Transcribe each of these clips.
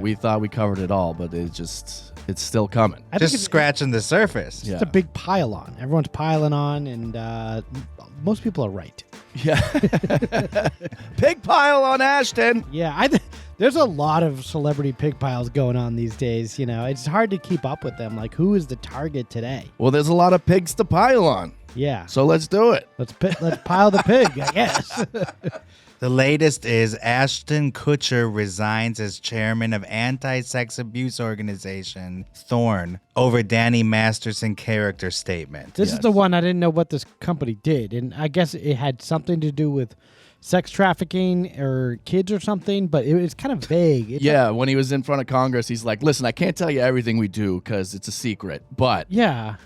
We thought we covered it all, but it's still coming. Just scratching the surface. It's a big pile on. Everyone's piling on, and most people are right. Yeah. Pig pile on Ashton. Yeah, there's a lot of celebrity pig piles going on these days. You know, it's hard to keep up with them. Like, who is the target today? Well, there's a lot of pigs to pile on. Yeah. So let's do it. Let's pile the pig, I guess. The latest is Ashton Kutcher resigns as chairman of anti-sex abuse organization Thorn over Danny Masterson character statement. This is the one I didn't know what this company did, and I guess it had something to do with sex trafficking or kids or something, but it was kind of vague. It's when he was in front of Congress, he's like, listen, I can't tell you everything we do because it's a secret. But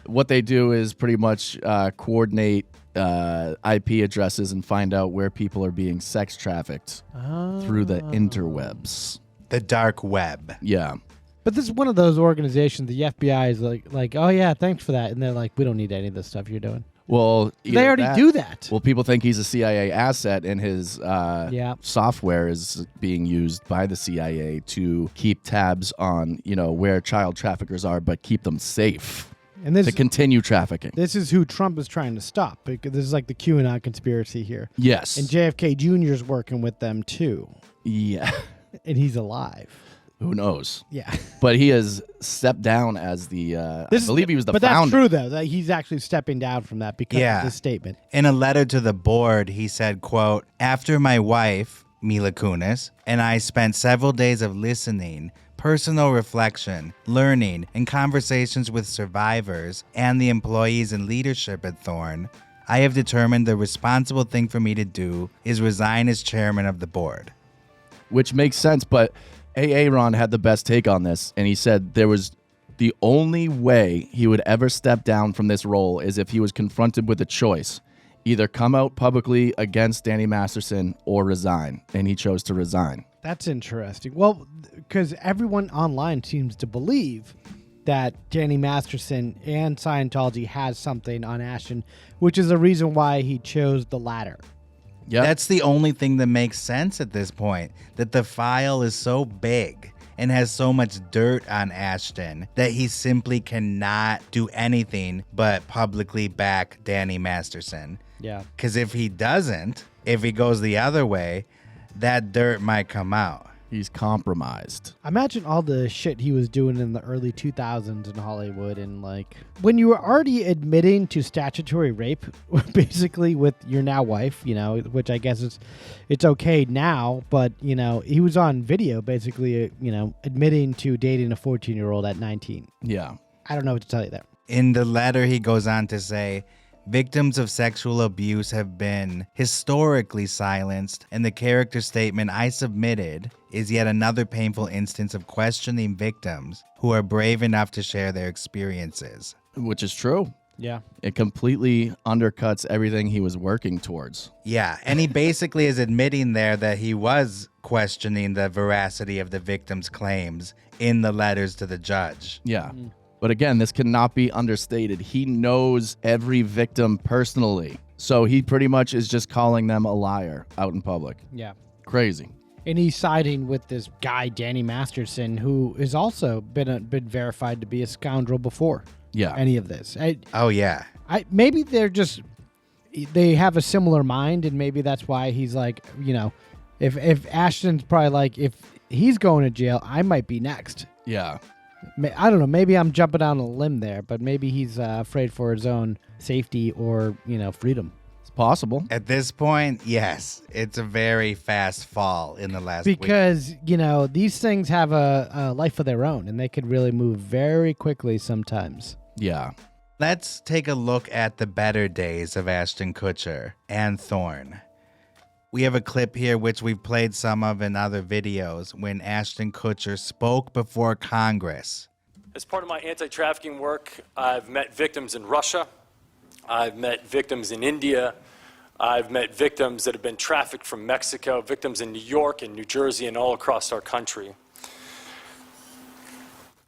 what they do is pretty much coordinate IP addresses and find out where people are being sex trafficked through the interwebs. The dark web. Yeah. But this is one of those organizations, the FBI is like, oh yeah, thanks for that. And they're like, we don't need any of this stuff you're doing. Well, they already do that. Well, people think he's a CIA asset, and his software is being used by the CIA to keep tabs on, where child traffickers are, but keep them safe. And to continue trafficking. This is who Trump is trying to stop, because this is like the QAnon conspiracy here. Yes. And JFK Jr. is working with them too. Yeah. And he's alive. Who knows? Yeah. But he has stepped down as the, I believe he was the founder. But that's true, though, that he's actually stepping down from that because of this statement. In a letter to the board, he said, quote, after my wife, Mila Kunis, and I spent several days of listening, personal reflection, learning, and conversations with survivors and the employees and leadership at Thorn, I have determined the responsible thing for me to do is resign as chairman of the board. Which makes sense, but Aaron had the best take on this, and he said there was the only way he would ever step down from this role is if he was confronted with a choice. Either come out publicly against Danny Masterson or resign, and he chose to resign. That's interesting. Well, because everyone online seems to believe that Danny Masterson and Scientology has something on Ashton, which is the reason why he chose the latter. Yeah, that's the only thing that makes sense at this point, that the file is so big and has so much dirt on Ashton that he simply cannot do anything but publicly back Danny Masterson. Yeah. Because if he doesn't, if he goes the other way, that dirt might come out. He's compromised. Imagine all the shit he was doing in the early 2000s in Hollywood, and like when you were already admitting to statutory rape, basically with your now wife, which I guess it's okay now, but he was on video basically, admitting to dating a 14-year-old at 19. Yeah. I don't know what to tell you there. In the letter, he goes on to say, victims of sexual abuse have been historically silenced, and the character statement I submitted is yet another painful instance of questioning victims who are brave enough to share their experiences. Which is true. Yeah. It completely undercuts everything he was working towards. Yeah, and he basically is admitting there that he was questioning the veracity of the victims' claims in the letters to the judge. Yeah. Mm. But again, this cannot be understated. He knows every victim personally. So he pretty much is just calling them a liar out in public. Yeah. Crazy. And he's siding with this guy, Danny Masterson, who has also been verified to be a scoundrel before any of this. Maybe they have a similar mind, and maybe that's why he's like, if Ashton's probably like, if he's going to jail, I might be next. Yeah. I don't know. Maybe I'm jumping down a limb there, but maybe he's afraid for his own safety or, freedom. It's possible. At this point, yes. It's a very fast fall in the last week. Because, these things have a life of their own, and they could really move very quickly sometimes. Yeah. Let's take a look at the better days of Ashton Kutcher and Thorn. We have a clip here which we've played some of in other videos when Ashton Kutcher spoke before Congress. As part of my anti-trafficking work, I've met victims in Russia. I've met victims in India. I've met victims that have been trafficked from Mexico, victims in New York and New Jersey and all across our country.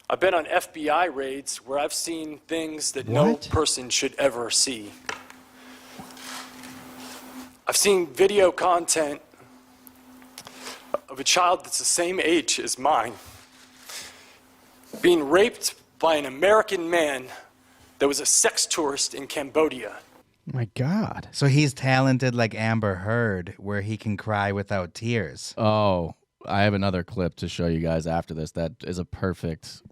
I've been on FBI raids where I've seen things that no person should ever see. I've seen video content of a child that's the same age as mine being raped by an American man that was a sex tourist in Cambodia. My God. So he's talented like Amber Heard, where he can cry without tears. Oh, I have another clip to show you guys after this that is a perfect,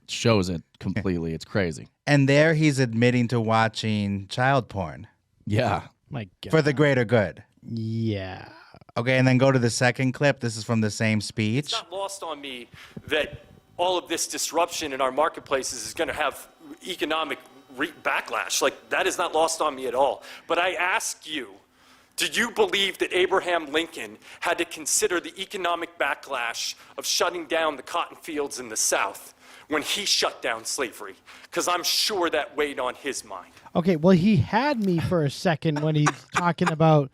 shows it completely. It's crazy. And there he's admitting to watching child porn. Yeah. My God. For the greater good. Yeah. Okay, and then go to the second clip. This is from the same speech. It's not lost on me that all of this disruption in our marketplaces is going to have economic backlash. Like, that is not lost on me at all. But I ask you, do you believe that Abraham Lincoln had to consider the economic backlash of shutting down the cotton fields in the South when he shut down slavery? Because I'm sure that weighed on his mind. Okay, well, he had me for a second when he's talking about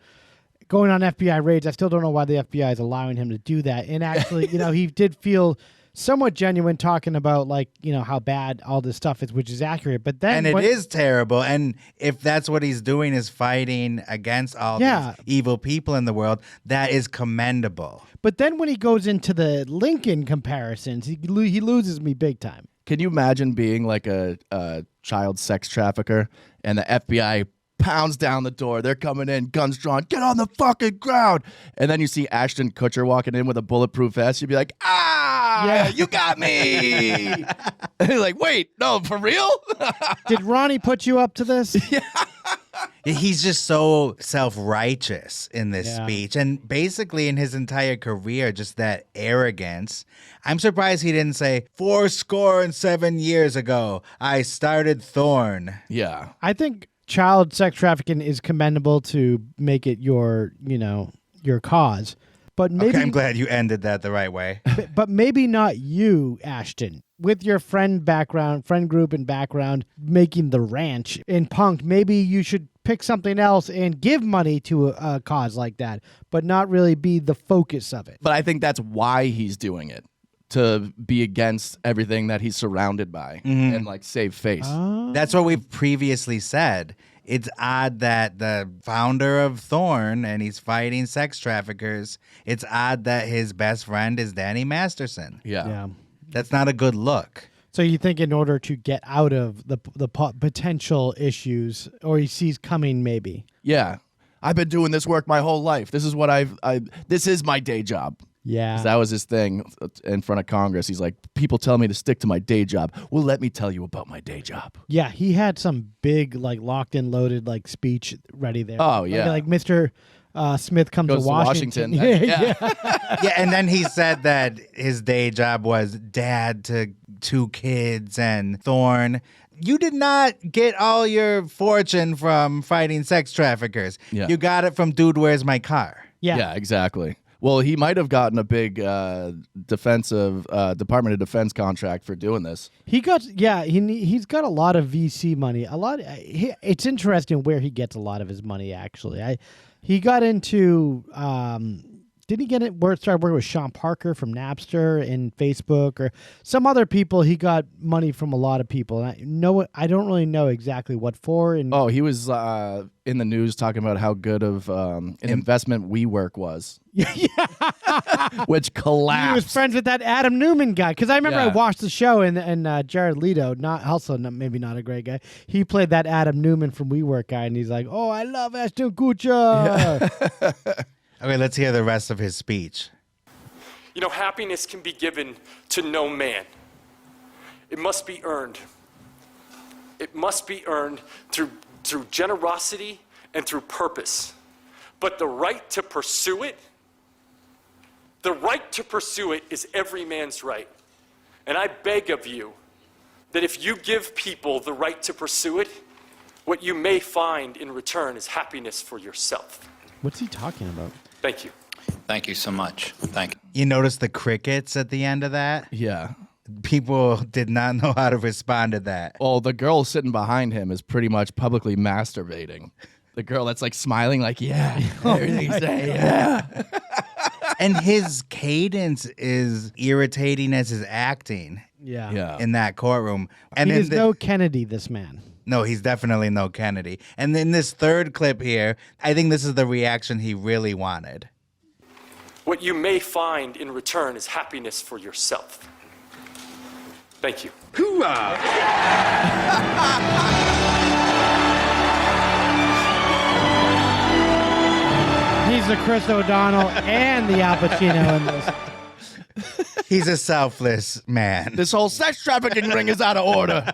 going on FBI raids. I still don't know why the FBI is allowing him to do that. And actually, he did feel somewhat genuine talking about, like, how bad all this stuff is, which is accurate. But then, and it is terrible. And if that's what he's doing is fighting against all these evil people in the world, that is commendable. But then when he goes into the Lincoln comparisons, he loses me big time. Can you imagine being like a child sex trafficker and the FBI pounds down the door? They're coming in, guns drawn, get on the fucking ground. And then you see Ashton Kutcher walking in with a bulletproof vest. You'd be like, you got me. And you're like, wait, no, for real? Did Ronnie put you up to this? Yeah. He's just so self-righteous in this speech. And basically in his entire career, just that arrogance. I'm surprised he didn't say, 7 years ago, I started Thorn. Yeah. I think child sex trafficking is commendable to make it your cause. But maybe, okay, I'm glad you ended that the right way. But maybe not you, Ashton. With your friend group and background, making the ranch in punk, maybe you should pick something else and give money to a cause like that, but not really be the focus of it. But I think that's why he's doing it, to be against everything that he's surrounded by and like save face. That's what we've previously said. It's odd that the founder of Thorn and he's fighting sex traffickers. It's odd that his best friend is Danny Masterson. Yeah. That's not a good look. So you think in order to get out of the potential issues, or he sees coming, maybe? Yeah. I've been doing this work my whole life. This is what this is my day job. Yeah. That was his thing in front of Congress. He's like, people tell me to stick to my day job. Well, let me tell you about my day job. Yeah, he had some big, like, locked and loaded, like, speech ready there. Oh, yeah. Like Mr. Smith comes to Washington. Yeah. Yeah, and then he said that his day job was dad to 2 kids and Thorn. You did not get all your fortune from fighting sex traffickers. Yeah. You got it from Dude, Where's My Car? Yeah, exactly. Well, he might have gotten a big Department of Defense contract for doing this. He's got a lot of VC money. It's interesting where he gets a lot of his money. Actually, he got into. Didn't he start working with Sean Parker from Napster and Facebook or some other people? He got money from a lot of people. And I don't really know exactly what for. And he was in the news talking about how good of an investment WeWork was. Which collapsed. He was friends with that Adam Newman guy. Because I remember I watched the show and Jared Leto, maybe not a great guy. He played that Adam Newman from WeWork guy, and he's like, "Oh, I love Ashton Kutcher." Yeah. Okay, let's hear the rest of his speech. Happiness can be given to no man. It must be earned. It must be earned through generosity and through purpose. But the right to pursue it is every man's right. And I beg of you that if you give people the right to pursue it, what you may find in return is happiness for yourself. What's he talking about? Thank you. Thank you so much. Thank you. You notice the crickets at the end of that? Yeah. People did not know how to respond to that. Well, the girl sitting behind him is pretty much publicly masturbating. The girl that's like smiling like, yeah, everything's there, yeah. And his cadence is irritating as his acting. Yeah. In that courtroom. And he is no Kennedy, this man. No, he's definitely no Kennedy. And in this third clip here, I think this is the reaction he really wanted. What you may find in return is happiness for yourself. Thank you. Hoorah! He's the Chris O'Donnell and the Al Pacino in this. He's a selfless man. This whole sex trafficking ring is out of order.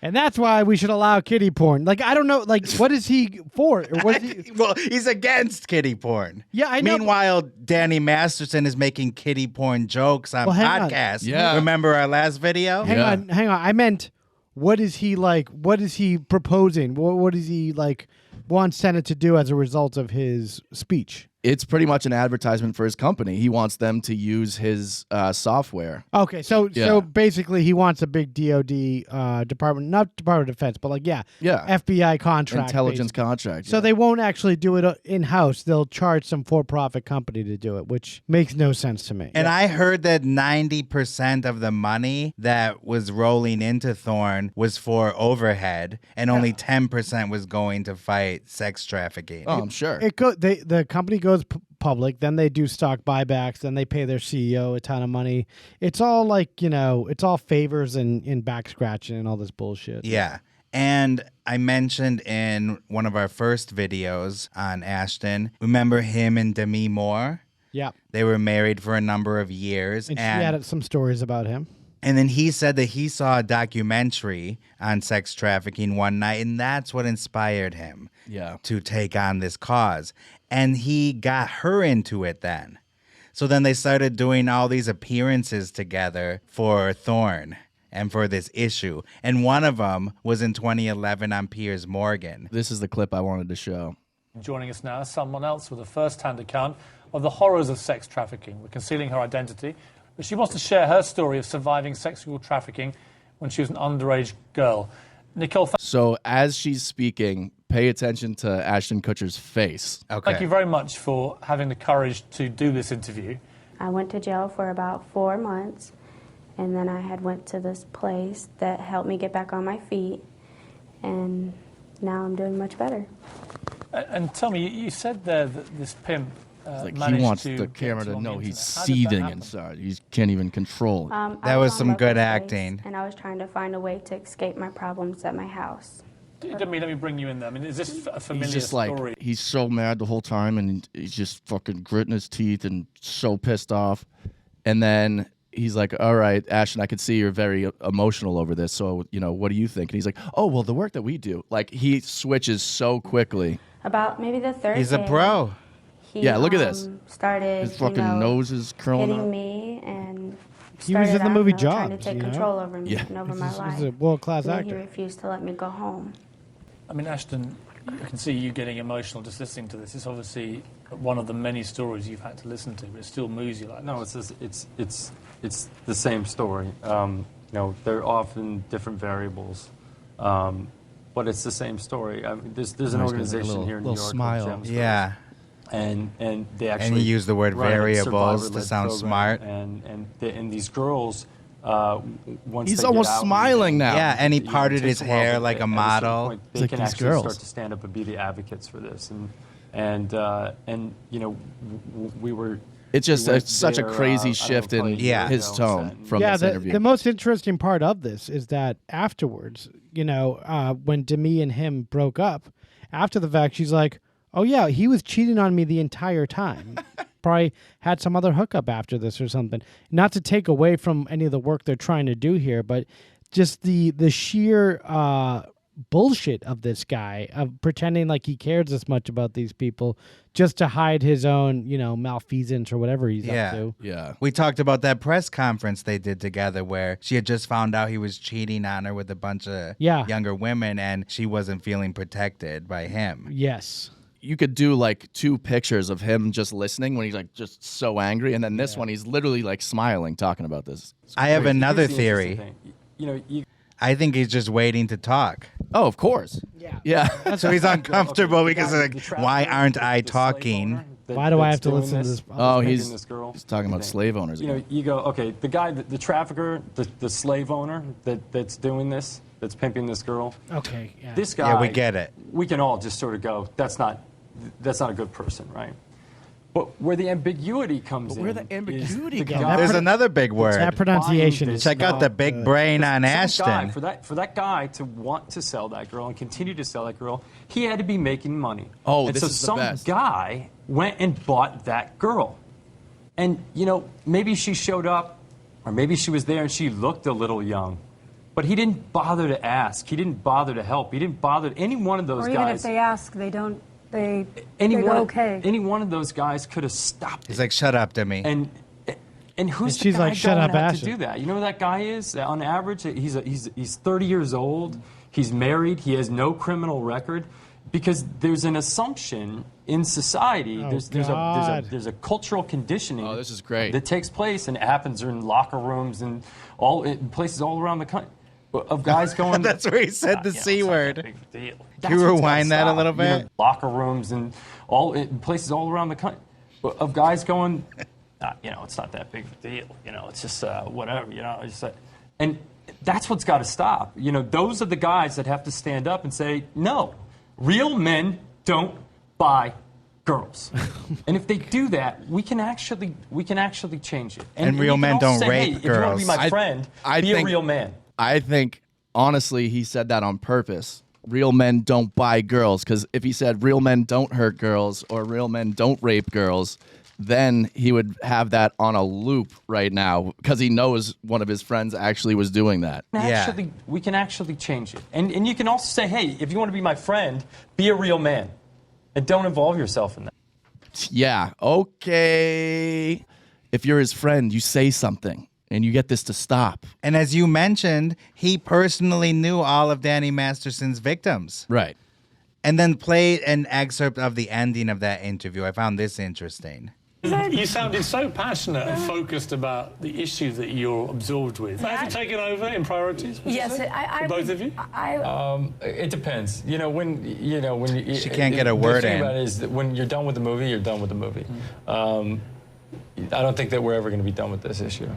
And that's why we should allow kiddie porn. Like, I don't know, like, what is he for? Or what is he? Well, he's against kiddie porn. Yeah, I know. Meanwhile, Danny Masterson is making kiddie porn jokes on podcasts. Yeah. Remember our last video? Hang on. I meant, what is he like? What is he proposing? What is he like? Wants Senate to do as a result of his speech? It's pretty much an advertisement for his company. He wants them to use his software. Okay, so basically he wants a big DOD department, not Department of Defense, but like FBI contract, intelligence contract. So they won't actually do it in house. They'll charge some for-profit company to do it, which makes no sense to me. And I heard that 90% of the money that was rolling into Thorne was for overhead, and only 10% was going to fight sex trafficking. Oh, I'm sure. The company goes public, then they do stock buybacks, then they pay their CEO a ton of money. It's all like, it's all favors and back scratching and all this bullshit. Yeah. And I mentioned in one of our first videos on Ashton, remember him and Demi Moore? Yeah. They were married for a number of years. And she had some stories about him. And then he said that he saw a documentary on sex trafficking one night, and that's what inspired him to take on this cause. And he got her into it then. So then they started doing all these appearances together for Thorne and for this issue. And one of them was in 2011 on Piers Morgan. This is the clip I wanted to show. Joining us now is someone else with a first-hand account of the horrors of sex trafficking. We're concealing her identity, but she wants to share her story of surviving sexual trafficking when she was an underage girl. Nicole, so as she's speaking, pay attention to Ashton Kutcher's face. Okay. Thank you very much for having the courage to do this interview. I went to jail for about 4 months, and then I had went to this place that helped me get back on my feet, and now I'm doing much better. And tell me, you said there that this pimp he wants the camera to know he's seething inside. He can't even control it. That was some good acting. And I was trying to find a way to escape my problems at my house. Let me bring you in there. I mean, is this a familiar he's just story? Like, he's so mad the whole time, and he's just fucking gritting his teeth and so pissed off. And then he's like, all right, Ashton, I can see you're very emotional over this. So, what do you think? And he's like, oh, well, the work that we do. Like, he switches so quickly. About maybe the third He's a day, pro. He, look at this. Started, his fucking nose is curling hitting up. me, and he was in the movie trying Jobs, to take control over me and over my life. He's a world-class and actor. He refused to let me go home. I mean, Ashton, I can see you getting emotional just listening to this. It's obviously one of the many stories you've had to listen to, but it still moves you like that. No, it's the same story. They're often different variables, but it's the same story. I mean, there's an organization here in New York smile. called Gems Yeah. and they actually And you use the word run a variables to survivor-led sound program, smart. And these girls, once He's they almost get out, smiling now. Yeah, and he it parted takes his a while, hair but like a at certain model. point, It's they like can these actually girls. start to stand up and be the advocates for this, and we were. It's just we went such a there, crazy I don't know, shift in probably a year his ago, tone from Yeah, this interview. the most interesting part of this is that afterwards, when Demi and him broke up, after the fact, she's like, oh, yeah, he was cheating on me the entire time. Probably had some other hookup after this or something. Not to take away from any of the work they're trying to do here, but just the sheer bullshit of this guy, of pretending like he cares this much about these people just to hide his own, malfeasance or whatever he's up to. Yeah. We talked about that press conference they did together where she had just found out he was cheating on her with a bunch of younger women, and she wasn't feeling protected by him. Yes. You could do like 2 pictures of him just listening when he's like just so angry, and then this one he's literally like smiling talking about this. I have another Here's the interesting theory. thing. I think he's just waiting to talk. Oh, of course. Yeah. So he's uncomfortable because the why aren't I the slave talking? owner Why do I have that's to doing listen to this? Oh, picking he's this girl, talking about slave owners again. You go, okay, the guy, the trafficker, the slave owner that's doing this, that's pimping this girl. Okay. Yeah. This guy. Yeah, we get it. We can all just sort of go, that's not a good person, right? But where the ambiguity comes in. Where the ambiguity the comes guy- There's another big word. That pronunciation is Check out the big brain on Some Ashton. guy, for that guy to want to sell that girl and continue to sell that girl, he had to be making money. Oh, and this so is the some best. guy went and bought that girl. And, maybe she showed up, or maybe she was there and she looked a little young. But he didn't bother to ask. He didn't bother to help. He didn't bother. Any one of those or guys. even if they ask, they don't. They go okay. Any one of those guys could have stopped He's it. like, shut up to me. And who's And she's the guy like, "Shut going up, out to Ashton." do that? You know who that guy is? On average, he's 30 years old. He's married. He has no criminal record. Because there's an assumption in society. There's a cultural conditioning. Oh, this is great. That takes place and happens in locker rooms and in places all around the country. Of guys going. That's where he said the C word. Big deal. Can you rewind that a little bit? Locker rooms and in places all around the country. Of guys going, it's not that big of a deal. It's just whatever. And that's what's got to stop. Those are the guys that have to stand up and say, no, real men don't buy girls. And if they do that, we can actually change it. And real men don't say, rape hey, if you want to be girls. my friend, be a real man. I think, honestly, he said that on purpose. Real men don't buy girls. Because if he said real men don't hurt girls or real men don't rape girls, then he would have that on a loop right now because he knows one of his friends actually was doing that. We can actually change it. And you can also say, hey, if you want to be my friend, be a real man. And don't involve yourself in that. Yeah, okay. If you're his friend, you say something. And you get this to stop. And as you mentioned, he personally knew all of Danny Masterson's victims. Right. And then played an excerpt of the ending of that interview. I found this interesting. You sounded so passionate and focused about the issue that you're absorbed with. Has it taken over in priorities? Yes, for both of you. It depends. When she can't get a word the thing in. About it is that when you're done with the movie, you're done with the movie. I don't think that we're ever going to be done with this issue.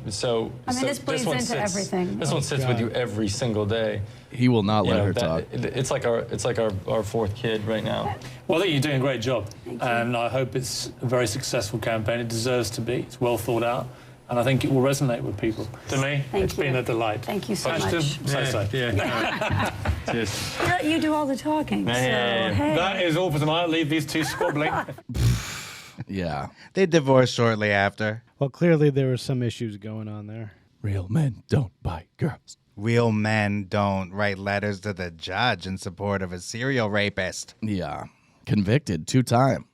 This bleeds into everything. This one sits with you every single day. He will not let her talk. It's like our fourth kid right now. Well, I think you're doing a great job, and I hope it's a very successful campaign. It deserves to be. It's well thought out, and I think it will resonate with people. To me, it's been a delight. Thank you so much. Cheers. You do all the talking. Yeah. Hey. That is all for tonight. I'll leave these two squabbling. Yeah. They divorced shortly after. Well, clearly there were some issues going on there. Real men don't buy girls. Real men don't write letters to the judge in support of a serial rapist. Yeah. Convicted 2-time.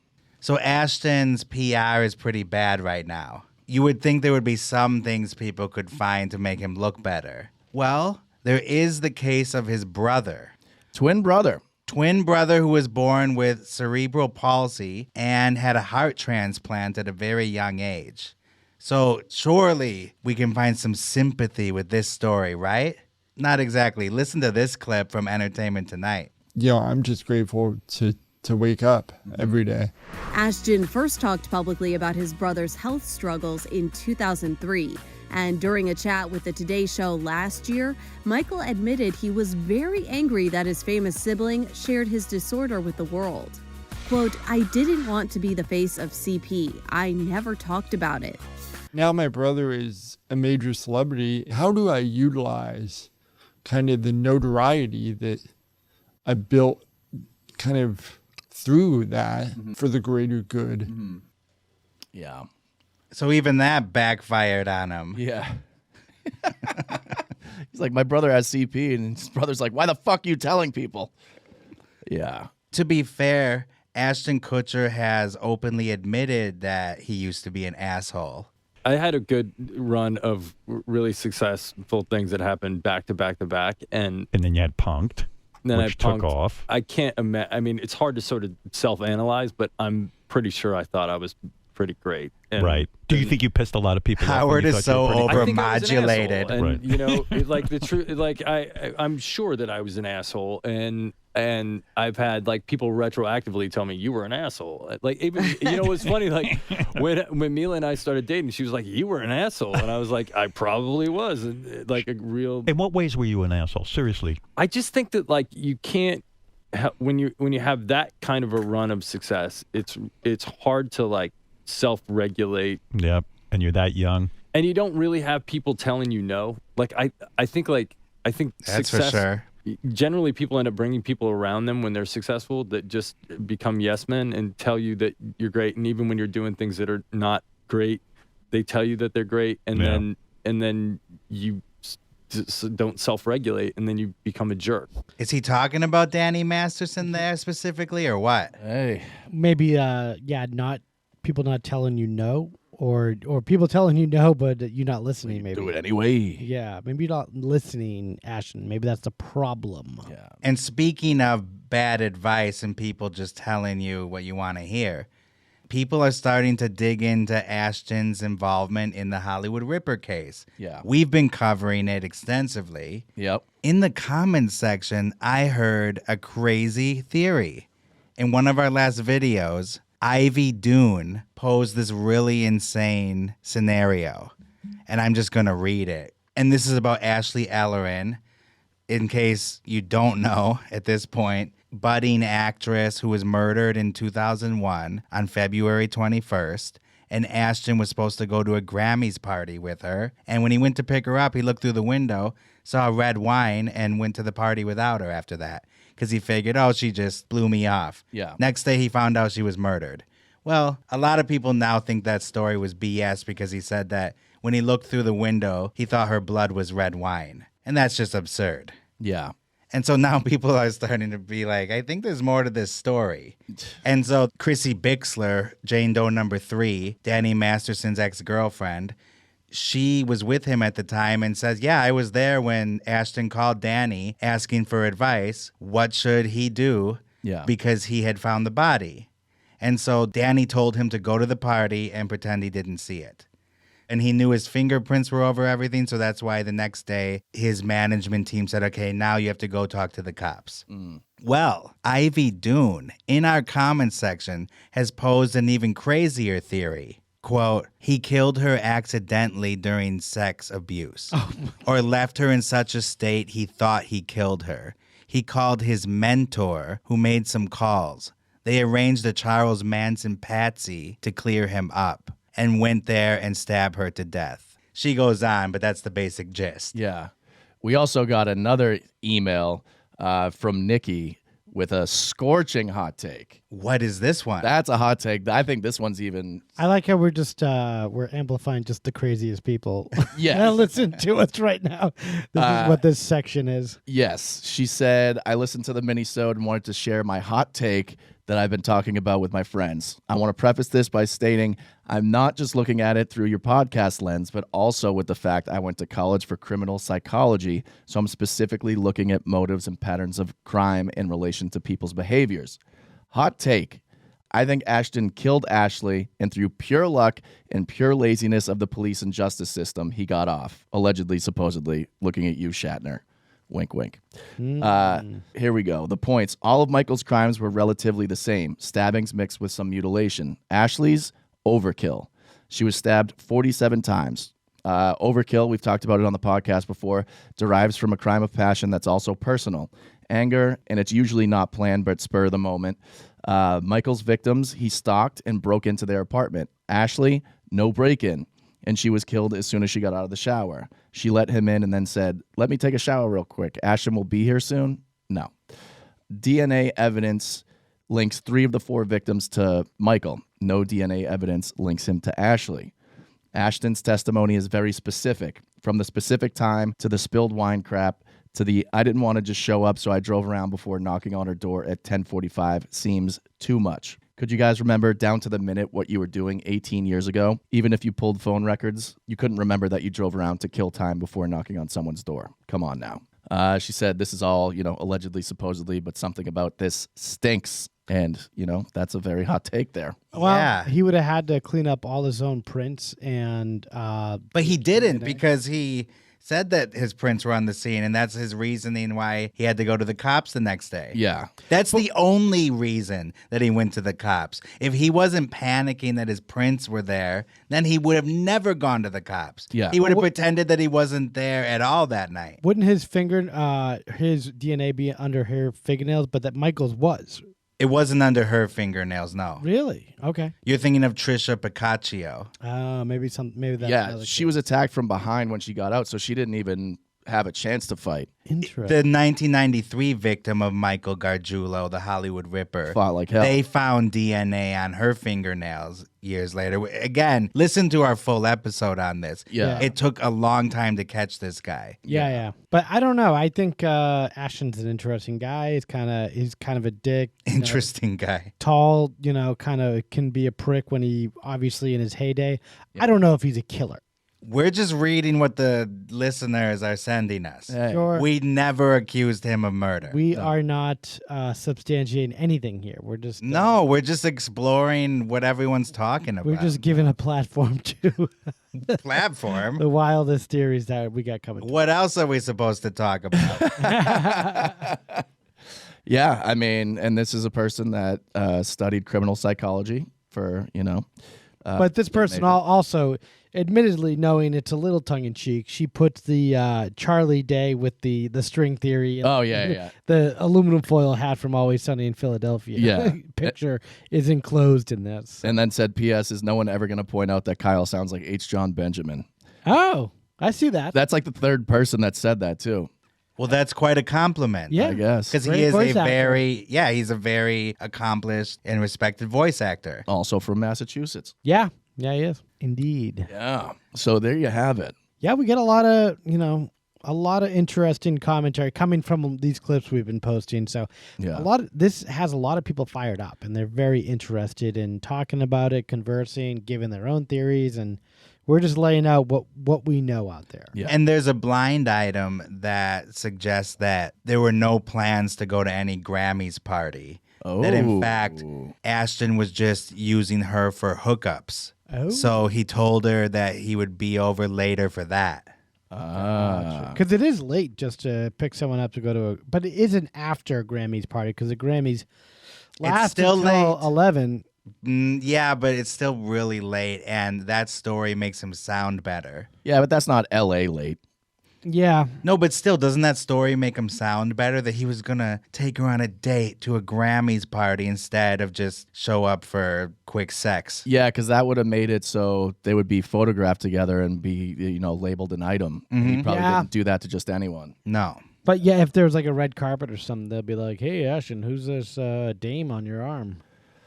So Ashton's PR is pretty bad right now. You would think there would be some things people could find to make him look better. Well, there is the case of his brother. Twin brother Who was born with cerebral palsy and had a heart transplant at a very young age. So surely we can find some sympathy with this story, right? Not exactly. Listen to this clip from Entertainment Tonight. I'm just grateful to wake up every day. Ashton first talked publicly about his brother's health struggles in 2003. And during a chat with the Today Show last year, Michael admitted he was very angry that his famous sibling shared his disorder with the world. Quote, "I didn't want to be the face of CP. I never talked about it." Now my brother is a major celebrity. How do I utilize kind of the notoriety that I built kind of through that for the greater good? Yeah. So even that backfired on him. Yeah. He's like, my brother has CP, and his brother's like, why the fuck are you telling people? Yeah. To be fair, Ashton Kutcher has openly admitted that he used to be an asshole. I had a good run of really successful things that happened back to back to back, and then you had Punked, which took off. I can't imagine. I mean, it's hard to sort of self-analyze, but I'm pretty sure I thought I was pretty great. Right. Do you think you pissed a lot of people off? Howard is so over-modulated. And, right. You know, like the truth, like I'm sure that I was an asshole, and I've had like people retroactively tell me you were an asshole. Like even it's funny, like when Mila and I started dating, she was like, you were an asshole, and I was like, I probably was, and like a real. In what ways were you an asshole? Seriously. I just think that like you can't. when you have that kind of a run of success, it's hard to like self-regulate. Yep, and you're that young. And you don't really have people telling you no. Like I think that's success, for sure. Generally, people end up bringing people around them when they're successful that just become yes men and tell you that you're great. And even when you're doing things that are not great, they tell you that they're great, and then you don't self-regulate, and then you become a jerk. Is he talking about Danny Masterson there specifically, or what? Hey, maybe not people not telling you no. Or people telling you no, but you're not listening. Maybe do it anyway. Yeah, maybe you're not listening, Ashton. Maybe that's the problem. Yeah. And speaking of bad advice and people just telling you what you want to hear, people are starting to dig into Ashton's involvement in the Hollywood Ripper case. Yeah. We've been covering it extensively. Yep. In the comments section, I heard a crazy theory. In one of our last videos, Ivy Dune posed this really insane scenario, and I'm just going to read it. And this is about Ashley Ellerin. In case you don't know at this point, budding actress who was murdered in 2001 on February 21st, and Ashton was supposed to go to a Grammys party with her. And when he went to pick her up, he looked through the window, saw red wine, and went to the party without her after that. Because he figured, she just blew me off. Yeah. Next day, he found out she was murdered. Well, a lot of people now think that story was BS because he said that when he looked through the window, he thought her blood was red wine. And that's just absurd. Yeah. And so now people are starting to be like, I think there's more to this story. And so Chrissy Bixler, Jane Doe number 3, Danny Masterson's ex-girlfriend, she was with him at the time and says, yeah, I was there when Ashton called Danny asking for advice. What should he do? Yeah. Because he had found the body. And so Danny told him to go to the party and pretend he didn't see it. And he knew his fingerprints were over everything, so that's why the next day his management team said, okay, now you have to go talk to the cops. Well, Ivy Dune, in our comments section, has posed an even crazier theory. Quote, he killed her accidentally during sex abuse, or left her in such a state he thought he killed her. He called his mentor, who made some calls. They arranged a Charles Manson patsy to clear him up and went there and stabbed her to death. She goes on, but that's the basic gist. Yeah. We also got another email from Nikki with a scorching hot take. What is this one? That's a hot take. I think this one's even... I like how we're just we're amplifying just the craziest people. Yeah. Listen to us right now. This is what this section is. Yes. She said, I listened to the mini-sode and wanted to share my hot take that I've been talking about with my friends. I want to preface this by stating I'm not just looking at it through your podcast lens, but also with the fact I went to college for criminal psychology, so I'm specifically looking at motives and patterns of crime in relation to people's behaviors. Hot take. I think Ashton killed Ashley, and through pure luck and pure laziness of the police and justice system, he got off. Allegedly, supposedly, looking at you, Shatner. Wink, wink. Here we go. The points. All of Michael's crimes were relatively the same. Stabbings mixed with some mutilation. Ashley's, overkill. She was stabbed 47 times. Overkill, we've talked about it on the podcast before, derives from a crime of passion that's also personal. Anger, and it's usually not planned, but spur of the moment. Michael's victims, he stalked and broke into their apartment. Ashley, no break-in. And she was killed as soon as she got out of the shower. She let him in and then said, let me take a shower real quick. Ashton will be here soon? No. DNA evidence links 3 of the 4 victims to Michael. No DNA evidence links him to Ashley. Ashton's testimony is very specific, from the specific time to the spilled wine crap to the I didn't want to just show up, so I drove around before knocking on her door at 10:45 seems too much. Could you guys remember down to the minute what you were doing 18 years ago? Even if you pulled phone records, you couldn't remember that you drove around to kill time before knocking on someone's door. Come on now. She said this is all, allegedly, supposedly, but something about this stinks. And, that's a very hot take there. Well, he would have had to clean up all his own prints and... but he didn't because he said that his prints were on the scene, and that's his reasoning why he had to go to the cops the next day. Yeah. That's the only reason that he went to the cops. If he wasn't panicking that his prints were there, then he would have never gone to the cops. Yeah. He would have pretended that he wasn't there at all that night. Wouldn't his DNA be under her fingernails, but that Michael's was? It wasn't under her fingernails, no. Really? Okay. You're thinking of Trisha Picaccio. Maybe that's Yeah, she was attacked from behind when she got out, so she didn't even have a chance to fight. Interesting. The 1993 victim of Michael Gargiulo, the Hollywood Ripper, fought like hell. They found DNA on her fingernails years later. Again, listen to our full episode on this. Yeah. It took a long time to catch this guy. Yeah. But I don't know. I think Ashton's an interesting guy. He's kind of a dick. Interesting guy. Tall, kind of can be a prick when he obviously in his heyday. Yeah. I don't know if he's a killer. We're just reading what the listeners are sending us. Hey. Sure. We never accused him of murder. We are not substantiating anything here. We're just we're just exploring what everyone's talking about. We're just giving a platform to platform the wildest theories that we got coming. What else are we supposed to talk about? Yeah, I mean, and this is a person that studied criminal psychology for but this person also, admittedly, knowing it's a little tongue-in-cheek, she puts the Charlie Day with the string theory. And the aluminum foil hat from Always Sunny in Philadelphia. Yeah. Picture is enclosed in this. And then said, P.S. is no one ever going to point out that Kyle sounds like H. John Benjamin. Oh, I see that. That's like the third person that said that, too. Well, that's quite a compliment. Yeah, I guess. Because he is he's a very accomplished and respected voice actor. Also from Massachusetts. Yeah, he is. Indeed. Yeah. So there you have it. Yeah, we get a lot of interesting commentary coming from these clips we've been posting. So this has a lot of people fired up, and they're very interested in talking about it, conversing, giving their own theories, and we're just laying out what we know out there. Yeah. And there's a blind item that suggests that there were no plans to go to any Grammys party. Oh. That in fact, Ashton was just using her for hookups. Oh. So he told her that he would be over later for that. Because it is late just to pick someone up to go to but it isn't after a Grammys party because the Grammys last until 11. Yeah, but it's still really late, and that story makes him sound better. Yeah, but that's not L.A. late. Yeah. No, but still, doesn't that story make him sound better that he was going to take her on a date to a Grammys party instead of just show up for quick sex? Yeah, because that would have made it so they would be photographed together and be, labeled an item. Mm-hmm. And he probably didn't do that to just anyone. No. But yeah, if there's like a red carpet or something, they'll be like, hey, Ashton, who's this dame on your arm?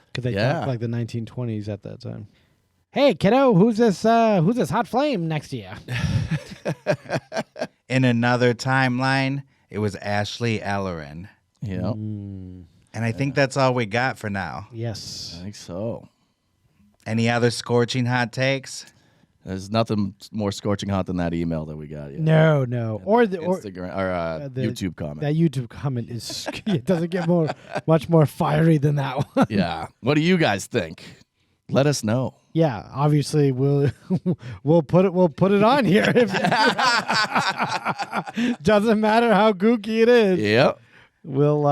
Because they talk like the 1920s at that time. Hey, kiddo, who's this hot flame next to you? In another timeline, it was Ashley Ellerin. Yeah. And I think that's all we got for now. Yes. I think so. Any other scorching hot takes? There's nothing more scorching hot than that email that we got. No. Or the Instagram or the YouTube comment. That YouTube comment is it doesn't get much more fiery than that one. Yeah. What do you guys think? Let us know. Yeah, obviously we'll put it on here. Doesn't matter how kooky it is. Yep. We'll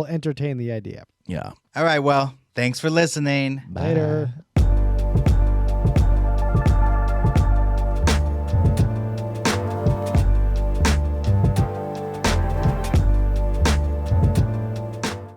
entertain the idea. Yeah. All right. Well, thanks for listening. Later.